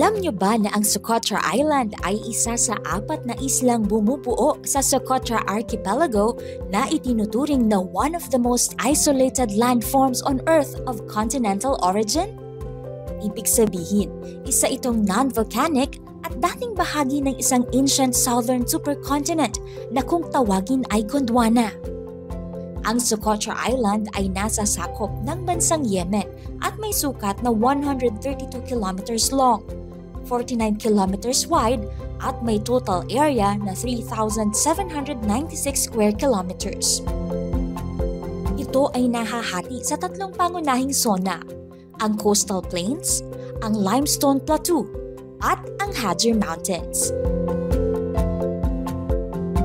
Alam nyo ba na ang Socotra Island ay isa sa 4 na islang bumubuo sa Socotra Archipelago na itinuturing na one of the most isolated landforms on Earth of continental origin? Ibig sabihin, isa itong non-volcanic at dating bahagi ng isang ancient southern supercontinent na kung tawagin ay Gondwana. Ang Socotra Island ay nasa sakop ng bansang Yemen at may sukat na 132 kilometers long, 49 kilometers wide at may total area na 3,796 square kilometers. Ito ay nahahati sa 3 pangunahing zona, ang Coastal Plains, ang Limestone Plateau, at ang Hajer Mountains.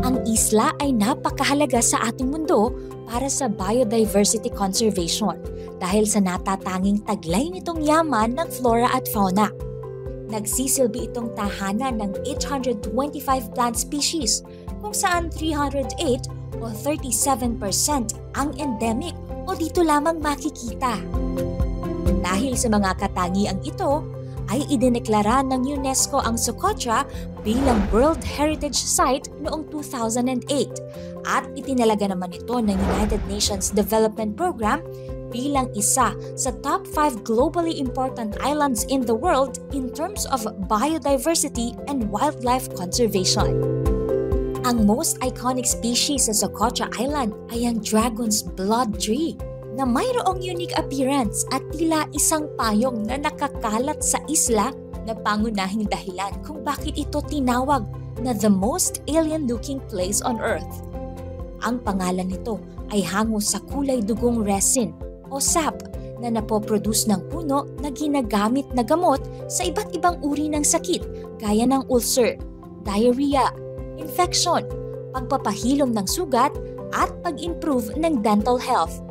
Ang isla ay napakahalaga sa ating mundo para sa biodiversity conservation dahil sa natatanging taglay nitong yaman ng flora at fauna. Nagsisilbi itong tahanan ng 825 plant species kung saan 308 o 37% ang endemic o dito lamang makikita. Dahil sa mga katangiang ito, ay idineklara ng UNESCO ang Socotra bilang World Heritage Site noong 2008 at itinalaga naman ito ng United Nations Development Program bilang isa sa top 5 globally important islands in the world in terms of biodiversity and wildlife conservation. Ang most iconic species sa Socotra Island ay ang Dragon's Blood Tree na mayroong unique appearance at tila isang payong na nakakalat sa isla na pangunahing dahilan kung bakit ito tinawag na the most alien-looking place on Earth. Ang pangalan nito ay hango sa kulay dugong resin o sap na napoproduce ng puno na ginagamit na gamot sa iba't ibang uri ng sakit gaya ng ulcer, diarrhea, infection, pagpapahilom ng sugat at pag-improve ng dental health.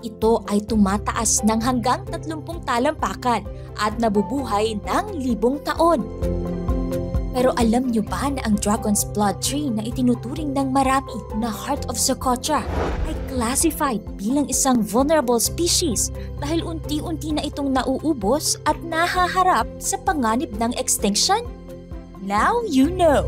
Ito ay tumataas ng hanggang 30 talampakan at nabubuhay ng 1,000 taon. Pero alam niyo ba na ang Dragon's Blood Tree na itinuturing ng marami na Heart of Socotra ay classified bilang isang vulnerable species dahil unti-unti na itong nauubos at nahaharap sa panganib ng extinction? Now you know!